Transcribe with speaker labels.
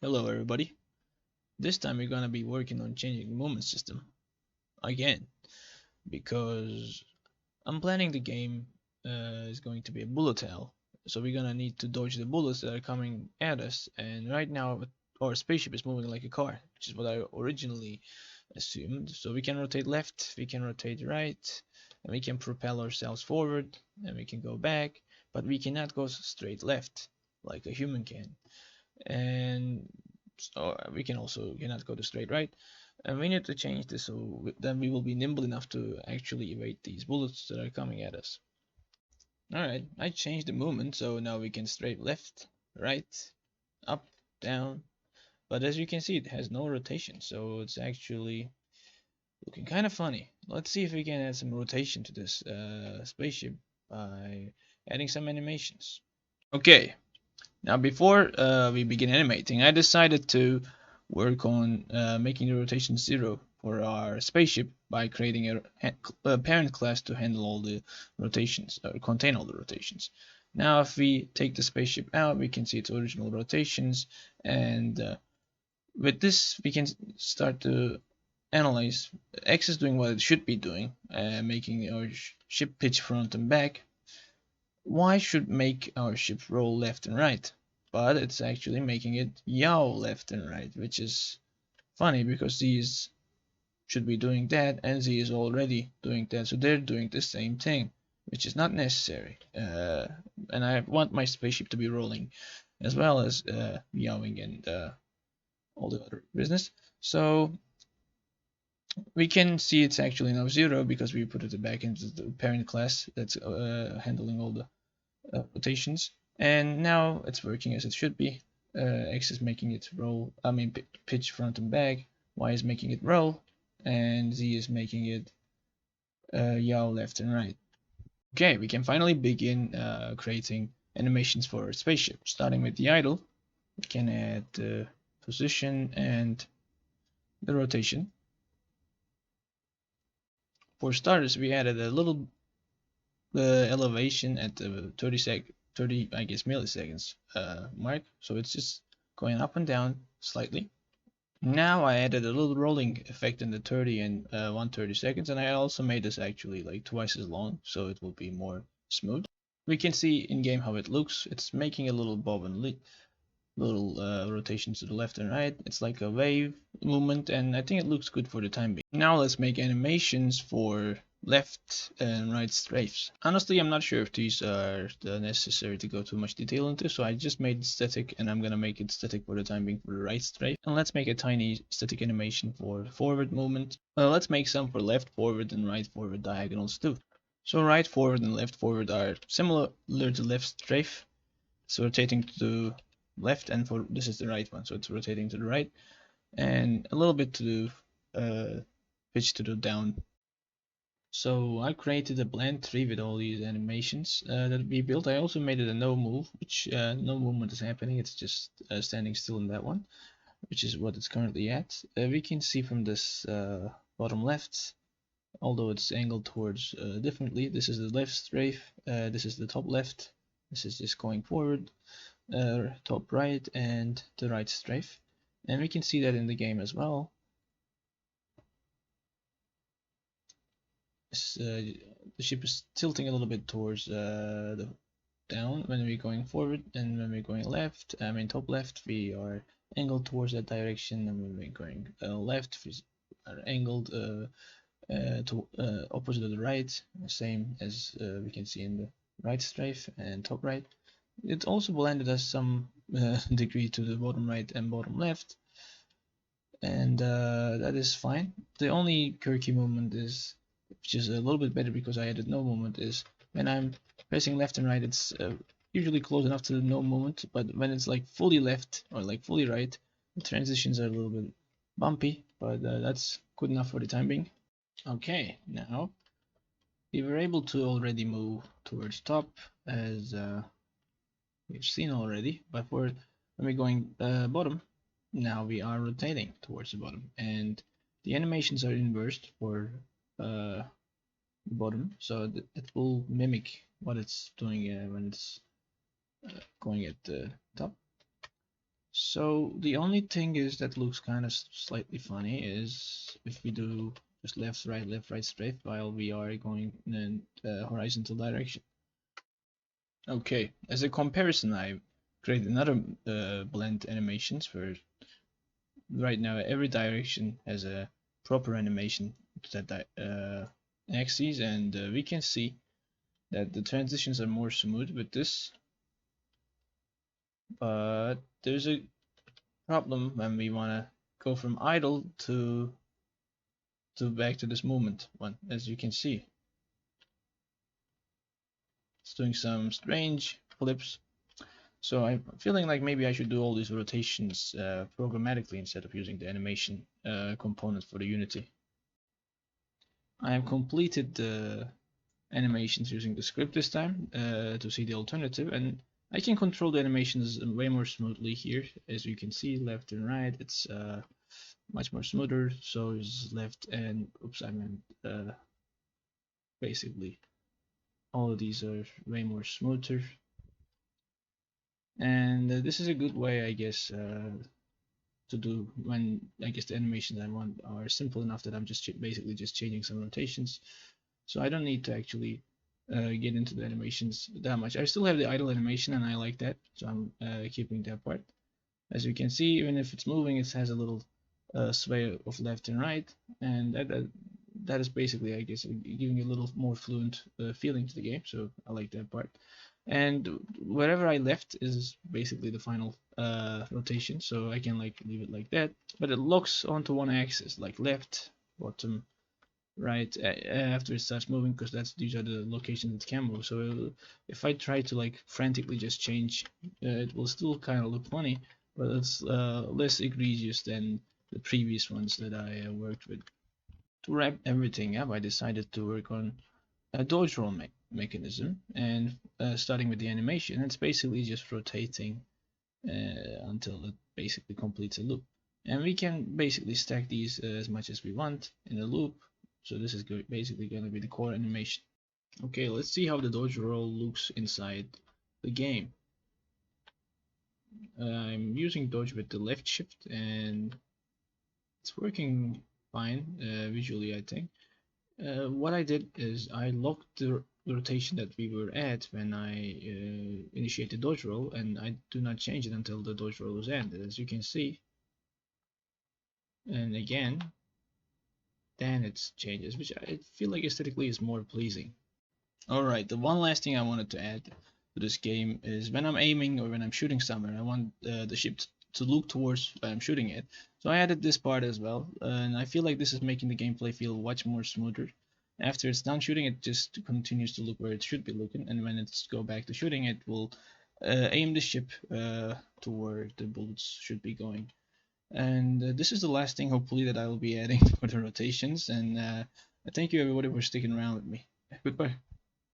Speaker 1: Hello everybody. This time we're gonna be working on changing the movement system again because I'm planning the game is going to be a bullet hell. So we're gonna need to dodge the bullets that are coming at us, and right now our spaceship is moving like a car, which is what I originally assumed. So we can rotate left, we can rotate right, and we can propel ourselves forward, and we can go back, but we cannot go straight left like a human can. And so we can also cannot go to straight right, and we need to change this so then we will be nimble enough to actually evade these bullets that are coming at us. Alright, I changed the movement so now we can straight left, right, up, down, but as you can see it has no rotation, so it's actually looking kind of funny. Let's see if we can add some rotation to this spaceship by adding some animations. Okay, now, before we begin animating, I decided to work on making the rotation 0 for our spaceship by creating a parent class to handle all the rotations, or contain all the rotations. Now, if we take the spaceship out, we can see its original rotations, and with this, we can start to analyze. X is doing what it should be doing, making our ship pitch front and back. Y should make our ship roll left and right, but it's actually making it yaw left and right, which is funny because these should be doing that and Z is already doing that, so they're doing the same thing, which is not necessary. And I want my spaceship to be rolling as well as yawing and all the other business. So we can see it's actually now 0 because we put it back into the parent class that's handling all the rotations, and now it's working as it should be. X is making it roll, I mean pitch front and back, Y is making it roll, and Z is making it yaw left and right. Okay, we can finally begin creating animations for our spaceship. Starting with the idle, we can add the position and the rotation. For starters, we added a little elevation at the 30 I guess milliseconds mark, so it's just going up and down slightly. Now I added a little rolling effect in the 30 and 130 seconds, and I also made this actually like twice as long so it will be more smooth. We can see in game how it looks. It's making a little bob and little rotations to the left and right. It's like a wave movement, and I think it looks good for the time being. Now let's make animations for left and right strafes. Honestly, I'm not sure if these are necessary to go too much detail into, so I just made it static, and I'm gonna make it static for the time being for the right strafe. And let's make a tiny static animation for forward movement. Well, let's make some for left forward and right forward diagonals too. So right forward and left forward are similar to left strafe. It's rotating to left, and for this is the right one, so it's rotating to the right, and a little bit to pitch to the down. So I created a blend tree with all these animations that we built. I also made it a no move, which no movement is happening. It's just standing still in that one, which is what it's currently at. We can see from this bottom left, although it's angled towards differently. This is the left strafe. This is the top left. This is just going forward. Top right and the right strafe, and we can see that in the game as well. The ship is tilting a little bit towards the down when we're going forward, and when we're going left, I mean top left, we are angled towards that direction, and when we're going left, we are angled to opposite of the right, same as we can see in the right strafe and top right. It also blended us some degree to the bottom right and bottom left, and that is fine. The only quirky movement is, which is a little bit better because I added no movement, is when I'm pressing left and right, it's usually close enough to the no movement, but when it's like fully left or like fully right, the transitions are a little bit bumpy, but that's good enough for the time being. Okay, now we were able to already move towards top as we've seen already, but for when we're going bottom, now we are rotating towards the bottom, and the animations are inversed for uh, bottom, so it will mimic what it's doing when it's going at the top. So the only thing is that looks kind of slightly funny is if we do just left, right, straight while we are going in a horizontal direction. Okay, as a comparison, I created another blend animations for right now. Every direction has a proper animation that axes, and we can see that the transitions are more smooth with this, but there's a problem when we want to go from idle to back to this movement one. As you can see, it's doing some strange flips. So I'm feeling like maybe I should do all these rotations programmatically instead of using the animation component for the Unity. I have completed the animations using the script this time to see the alternative, and I can control the animations way more smoothly here. As you can see, left and right, it's much more smoother. So is left and oops, I meant basically all of these are way more smoother. And this is a good way, I guess, to do when I guess the animations I want are simple enough that I'm just basically just changing some rotations. So I don't need to actually get into the animations that much. I still have the idle animation and I like that, so I'm keeping that part. As you can see, even if it's moving, it has a little sway of left and right, and that is basically, I guess, giving a little more fluent feeling to the game. So I like that part. And wherever I left is basically the final rotation, so I can like leave it like that. But it locks onto one axis, like left, bottom, right after it starts moving, because these are the locations it can move. So if I try to like frantically just change, it will still kind of look funny, but it's less egregious than the previous ones that I worked with. To wrap everything up, I decided to work on a dodge roll mechanism, and starting with the animation, it's basically just rotating until it basically completes a loop. And we can basically stack these as much as we want in a loop. So this is basically going to be the core animation. Okay, let's see how the dodge roll looks inside the game. I'm using dodge with the left shift and it's working fine visually, I think. What I did is I locked the rotation that we were at when I initiate the dodge roll, and I do not change it until the dodge roll is ended, as you can see. And again, then it changes, which I feel like aesthetically is more pleasing. Alright, the one last thing I wanted to add to this game is when I'm aiming or when I'm shooting somewhere, I want the ship to look towards where I'm shooting it. So I added this part as well, and I feel like this is making the gameplay feel much more smoother. After it's done shooting, it just continues to look where it should be looking, and when it's go back to shooting, it will aim the ship to where the bullets should be going. And this is the last thing, hopefully, that I will be adding for the rotations. And thank you everybody for sticking around with me. Goodbye.